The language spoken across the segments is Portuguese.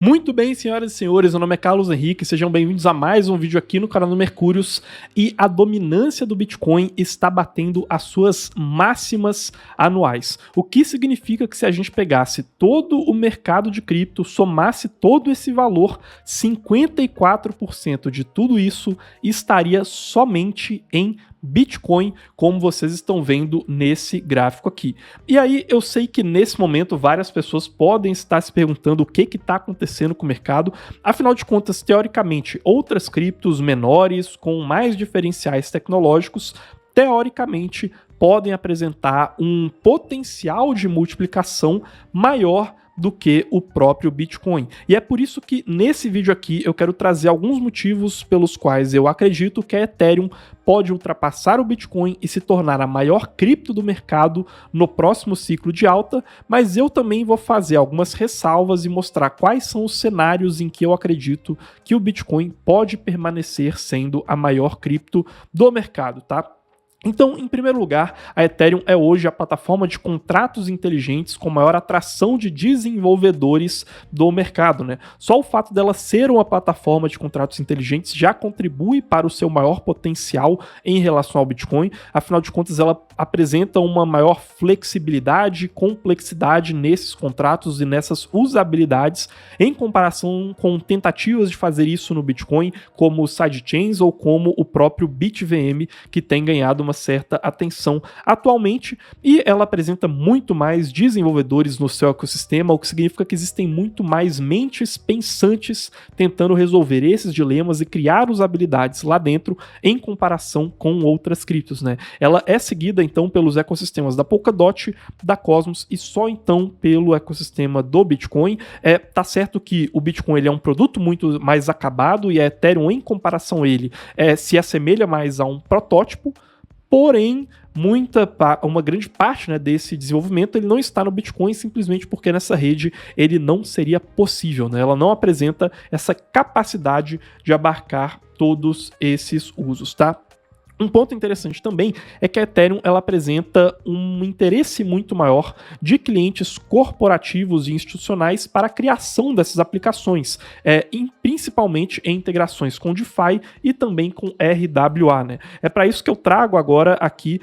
Muito bem, senhoras e senhores, meu nome é Carlos Henrique, sejam bem-vindos a mais um vídeo aqui no canal do Mercúrios. E a dominância do Bitcoin está batendo as suas máximas anuais, o que significa que se a gente pegasse todo o mercado de cripto, somasse todo esse valor, 54% de tudo isso estaria somente em Bitcoin, como vocês estão vendo nesse gráfico aqui. E aí eu sei que nesse momento várias pessoas podem estar se perguntando o que está acontecendo com o mercado. Afinal de contas, teoricamente, outras criptos menores, com mais diferenciais tecnológicos, teoricamente podem apresentar um potencial de multiplicação maior do que o próprio Bitcoin. E é por isso que nesse vídeo aqui eu quero trazer alguns motivos pelos quais eu acredito que a Ethereum pode ultrapassar o Bitcoin e se tornar a maior cripto do mercado no próximo ciclo de alta, mas eu também vou fazer algumas ressalvas e mostrar quais são os cenários em que eu acredito que o Bitcoin pode permanecer sendo a maior cripto do mercado, tá? Então, em primeiro lugar, a Ethereum é hoje a plataforma de contratos inteligentes com maior atração de desenvolvedores do mercado, né? Só o fato dela ser uma plataforma de contratos inteligentes já contribui para o seu maior potencial em relação ao Bitcoin. Afinal de contas, ela apresenta uma maior flexibilidade e complexidade nesses contratos e nessas usabilidades em comparação com tentativas de fazer isso no Bitcoin, como sidechains ou como o próprio BitVM, que tem ganhado uma certa atenção atualmente, e ela apresenta muito mais desenvolvedores no seu ecossistema, o que significa que existem muito mais mentes pensantes tentando resolver esses dilemas e criar usabilidades lá dentro em comparação com outras criptos, né? Ela é seguida então pelos ecossistemas da Polkadot, da Cosmos e só então pelo ecossistema do Bitcoin. Tá certo que o Bitcoin ele é um produto muito mais acabado e a Ethereum em comparação a ele se assemelha mais a um protótipo. Porém, uma grande parte, né, desse desenvolvimento ele não está no Bitcoin simplesmente porque nessa rede ele não seria possível, né? Ela não apresenta essa capacidade de abarcar todos esses usos, tá? Um ponto interessante também é que a Ethereum ela apresenta um interesse muito maior de clientes corporativos e institucionais para a criação dessas aplicações, principalmente em integrações com DeFi e também com RWA, né? É para isso que eu trago agora aqui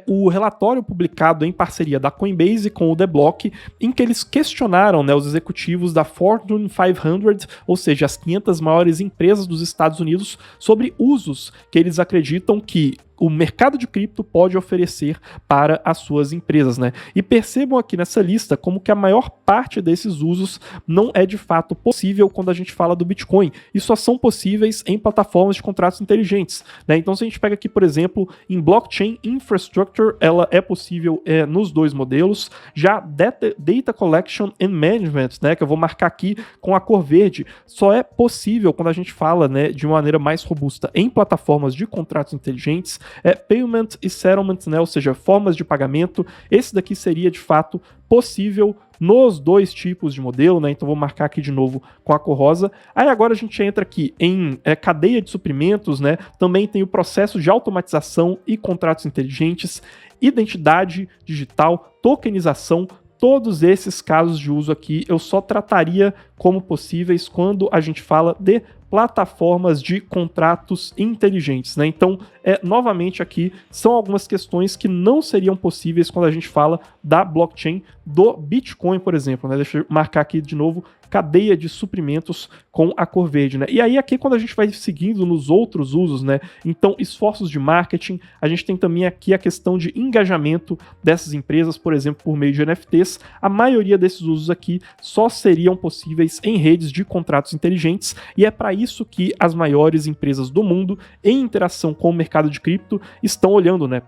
o relatório publicado em parceria da Coinbase com o The Block, em que eles questionaram, né, os executivos da Fortune 500, ou seja, as 500 maiores empresas dos Estados Unidos, sobre usos que eles acreditam que o mercado de cripto pode oferecer para as suas empresas, né? E percebam aqui nessa lista como que a maior parte desses usos não é de fato possível quando a gente fala do Bitcoin, e só são possíveis em plataformas de contratos inteligentes, né? Então se a gente pega aqui, por exemplo, em Blockchain Infrastructure, ela é possível nos dois modelos. Já Data Collection and Management, né, que eu vou marcar aqui com a cor verde, só é possível quando a gente fala, né, de uma maneira mais robusta em plataformas de contratos inteligentes. Payment e Settlement, né, ou seja, formas de pagamento. Esse daqui seria de fato possível nos dois tipos de modelo, né? Então vou marcar aqui de novo com a cor rosa. Aí agora a gente entra aqui em cadeia de suprimentos, né? Também tem o processo de automatização e contratos inteligentes, identidade digital, tokenização. Todos esses casos de uso aqui eu só trataria como possíveis quando a gente fala de plataformas de contratos inteligentes, né? Então, novamente aqui, são algumas questões que não seriam possíveis quando a gente fala da blockchain do Bitcoin, por exemplo, né? Deixa eu marcar aqui de novo, cadeia de suprimentos com a cor verde, né? E aí aqui quando a gente vai seguindo nos outros usos, né? Então, esforços de marketing, a gente tem também aqui a questão de engajamento dessas empresas, por exemplo, por meio de NFTs. A maioria desses usos aqui só seriam possíveis em redes de contratos inteligentes, e é para isso que as maiores empresas do mundo, em interação com o mercado de cripto, estão olhando, né?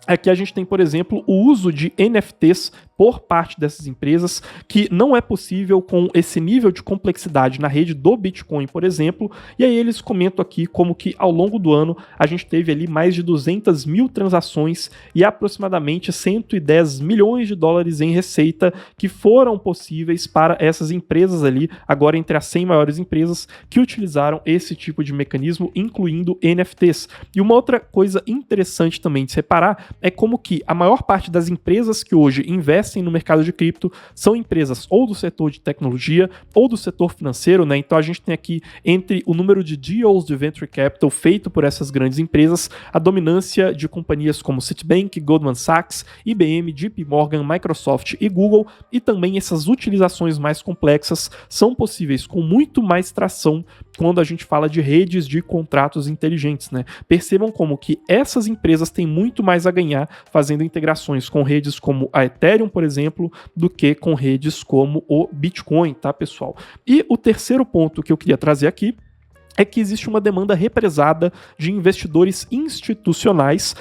Aqui a gente tem, por exemplo, o uso de NFTs por parte dessas empresas, que não é possível com esse nível de complexidade na rede do Bitcoin, por exemplo. E aí eles comentam aqui como que ao longo do ano a gente teve ali mais de 200 mil transações e aproximadamente 110 milhões de dólares em receita que foram possíveis para essas empresas ali, agora entre as 100 maiores empresas que utilizaram esse tipo de mecanismo, incluindo NFTs. E uma outra coisa interessante também de separar é como que a maior parte das empresas que hoje investem investem no mercado de cripto são empresas ou do setor de tecnologia ou do setor financeiro, né? Então a gente tem aqui entre o número de deals de venture capital feito por essas grandes empresas, a dominância de companhias como Citibank, Goldman Sachs, IBM, JP Morgan, Microsoft e Google, e também essas utilizações mais complexas são possíveis com muito mais tração quando a gente fala de redes de contratos inteligentes, né? Percebam como que essas empresas têm muito mais a ganhar fazendo integrações com redes como a Ethereum, por exemplo, do que com redes como o Bitcoin, tá, pessoal? E o terceiro ponto que eu queria trazer aqui é que existe uma demanda represada de investidores institucionais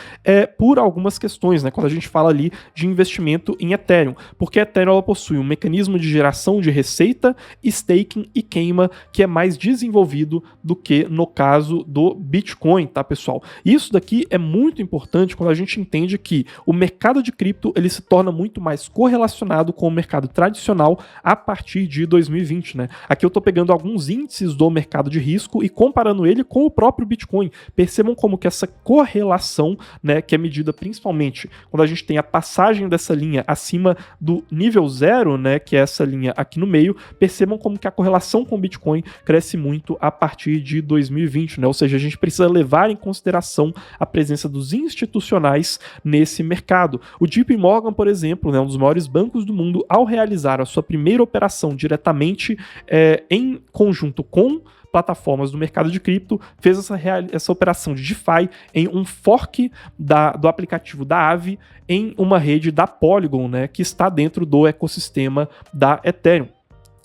por algumas questões, né? Quando a gente fala ali de investimento em Ethereum, porque a Ethereum ela possui um mecanismo de geração de receita, staking e queima que é mais desenvolvido do que no caso do Bitcoin, tá, pessoal? Isso daqui é muito importante quando a gente entende que o mercado de cripto ele se torna muito mais correlacionado com o mercado tradicional a partir de 2020, né? Aqui eu tô pegando alguns índices do mercado de risco e comparando ele com o próprio Bitcoin. Percebam como que essa correlação, né, que é medida principalmente quando a gente tem a passagem dessa linha acima do nível 0, né, que é essa linha aqui no meio, percebam como que a correlação com o Bitcoin cresce muito a partir de 2020, né? Ou seja, a gente precisa levar em consideração a presença dos institucionais nesse mercado. O JP Morgan, por exemplo, né, um dos maiores bancos do mundo, ao realizar a sua primeira operação diretamente em conjunto com plataformas do mercado de cripto, fez essa operação de DeFi em um fork do aplicativo da Aave em uma rede da Polygon, né, que está dentro do ecossistema da Ethereum.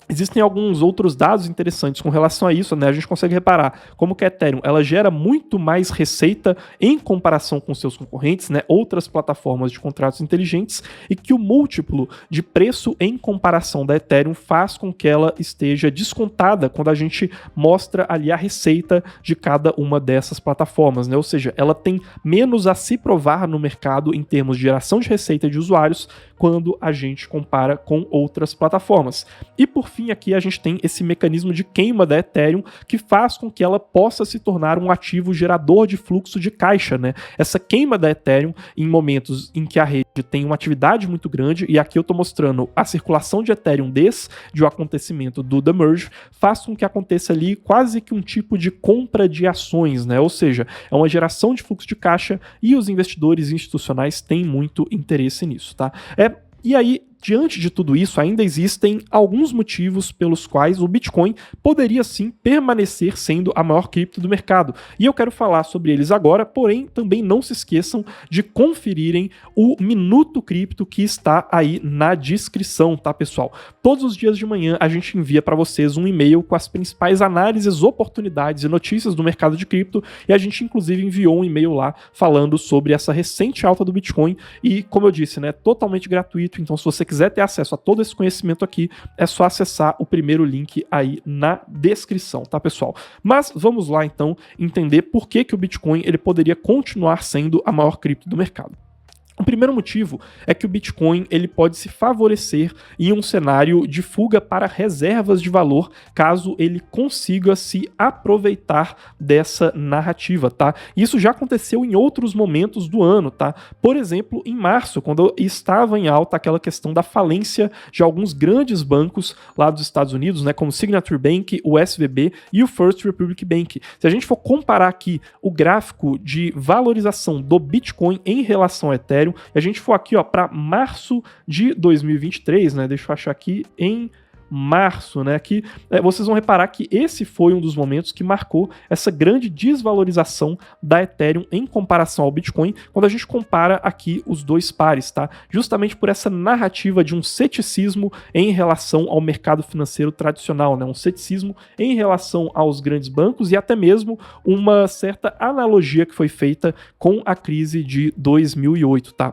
Existem alguns outros dados interessantes com relação a isso, né? A gente consegue reparar como que a Ethereum ela gera muito mais receita em comparação com seus concorrentes, né? Outras plataformas de contratos inteligentes, e que o múltiplo de preço em comparação da Ethereum faz com que ela esteja descontada quando a gente mostra ali a receita de cada uma dessas plataformas, né? Ou seja, ela tem menos a se provar no mercado em termos de geração de receita de usuários quando a gente compara com outras plataformas. E por fim, aqui a gente tem esse mecanismo de queima da Ethereum que faz com que ela possa se tornar um ativo gerador de fluxo de caixa, né? Essa queima da Ethereum em momentos em que a rede tem uma atividade muito grande, e aqui eu estou mostrando a circulação de Ethereum desde o acontecimento do The Merge, faz com que aconteça ali quase que um tipo de compra de ações, né? Ou seja, é uma geração de fluxo de caixa e os investidores institucionais têm muito interesse nisso, tá? E aí, diante de tudo isso, ainda existem alguns motivos pelos quais o Bitcoin poderia sim permanecer sendo a maior cripto do mercado. E eu quero falar sobre eles agora, porém também não se esqueçam de conferirem o Minuto Cripto que está aí na descrição, tá, pessoal? Todos os dias de manhã a gente envia para vocês um e-mail com as principais análises, oportunidades e notícias do mercado de cripto, e a gente inclusive enviou um e-mail lá falando sobre essa recente alta do Bitcoin e, como eu disse, né, totalmente gratuito. Então, se você quiser ter acesso a todo esse conhecimento aqui, é só acessar o primeiro link aí na descrição, tá, pessoal? Mas vamos lá, então, entender por que o Bitcoin ele poderia continuar sendo a maior cripto do mercado. O primeiro motivo é que o Bitcoin ele pode se favorecer em um cenário de fuga para reservas de valor, caso ele consiga se aproveitar dessa narrativa, tá? Isso já aconteceu em outros momentos do ano, tá? Por exemplo, em março, quando estava em alta aquela questão da falência de alguns grandes bancos lá dos Estados Unidos, né, como o Signature Bank, o SVB e o First Republic Bank. Se a gente for comparar aqui o gráfico de valorização do Bitcoin em relação ao Ethereum, e a gente for aqui para março de 2023, né? Deixa eu achar aqui em março, né? Aqui vocês vão reparar que esse foi um dos momentos que marcou essa grande desvalorização da Ethereum em comparação ao Bitcoin, quando a gente compara aqui os dois pares, tá? Justamente por essa narrativa de um ceticismo em relação ao mercado financeiro tradicional, né? Um ceticismo em relação aos grandes bancos e até mesmo uma certa analogia que foi feita com a crise de 2008, tá?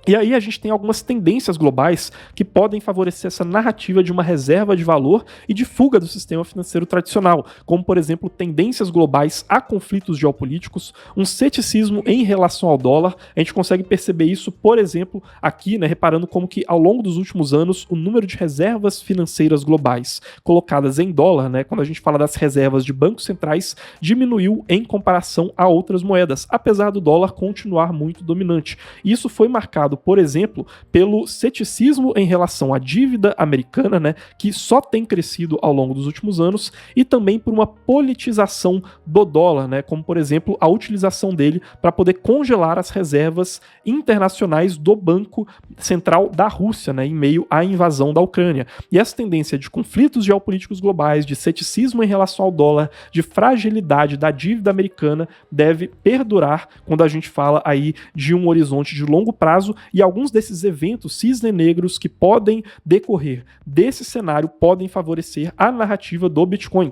E aí a gente tem algumas tendências globais que podem favorecer essa narrativa de uma reserva de valor e de fuga do sistema financeiro tradicional, como, por exemplo, tendências globais a conflitos geopolíticos, um ceticismo em relação ao dólar. A gente consegue perceber isso, por exemplo, aqui, né, reparando como que ao longo dos últimos anos o número de reservas financeiras globais colocadas em dólar, né, quando a gente fala das reservas de bancos centrais, diminuiu em comparação a outras moedas, apesar do dólar continuar muito dominante. Isso foi marcado causado, por exemplo, pelo ceticismo em relação à dívida americana, né, que só tem crescido ao longo dos últimos anos, e também por uma politização do dólar, né, como por exemplo a utilização dele para poder congelar as reservas internacionais do Banco Central da Rússia, né, em meio à invasão da Ucrânia. E essa tendência de conflitos geopolíticos globais, de ceticismo em relação ao dólar, de fragilidade da dívida americana deve perdurar quando a gente fala aí de um horizonte de longo prazo, e alguns desses eventos cisne negros que podem decorrer desse cenário podem favorecer a narrativa do Bitcoin.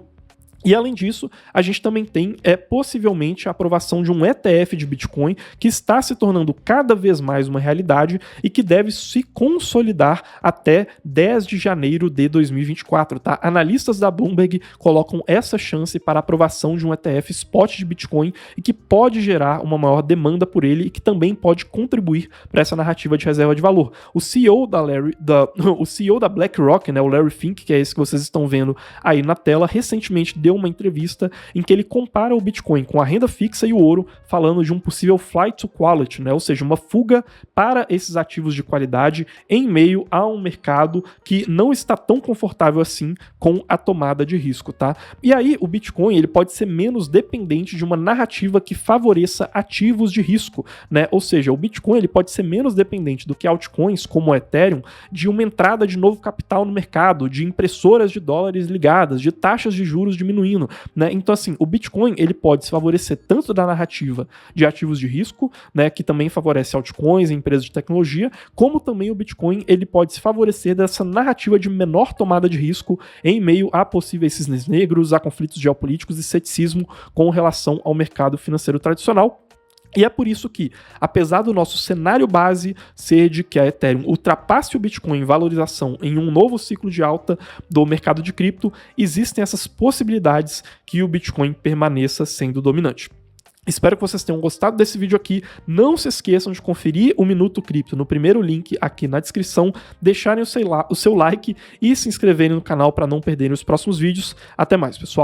E além disso, a gente também tem possivelmente a aprovação de um ETF de Bitcoin que está se tornando cada vez mais uma realidade e que deve se consolidar até 10 de janeiro de 2024, tá? Analistas da Bloomberg colocam essa chance para a aprovação de um ETF spot de Bitcoin e que pode gerar uma maior demanda por ele e que também pode contribuir para essa narrativa de reserva de valor. O CEO da BlackRock, né, o Larry Fink, que é esse que vocês estão vendo aí na tela, recentemente deu uma entrevista em que ele compara o Bitcoin com a renda fixa e o ouro, falando de um possível flight to quality, né? Ou seja, uma fuga para esses ativos de qualidade em meio a um mercado que não está tão confortável assim com a tomada de risco, tá? E aí o Bitcoin ele pode ser menos dependente de uma narrativa que favoreça ativos de risco, né? Ou seja, o Bitcoin ele pode ser menos dependente do que altcoins como o Ethereum de uma entrada de novo capital no mercado, de impressoras de dólares ligadas, de taxas de juros diminuindo, né? Então, assim, o Bitcoin ele pode se favorecer tanto da narrativa de ativos de risco, né, que também favorece altcoins e empresas de tecnologia, como também o Bitcoin ele pode se favorecer dessa narrativa de menor tomada de risco em meio a possíveis cisnes negros, a conflitos geopolíticos e ceticismo com relação ao mercado financeiro tradicional. E é por isso que, apesar do nosso cenário base ser de que a Ethereum ultrapasse o Bitcoin em valorização em um novo ciclo de alta do mercado de cripto, existem essas possibilidades que o Bitcoin permaneça sendo dominante. Espero que vocês tenham gostado desse vídeo aqui. Não se esqueçam de conferir o Minuto Cripto no primeiro link aqui na descrição, deixarem o seu like e se inscreverem no canal para não perderem os próximos vídeos. Até mais, pessoal!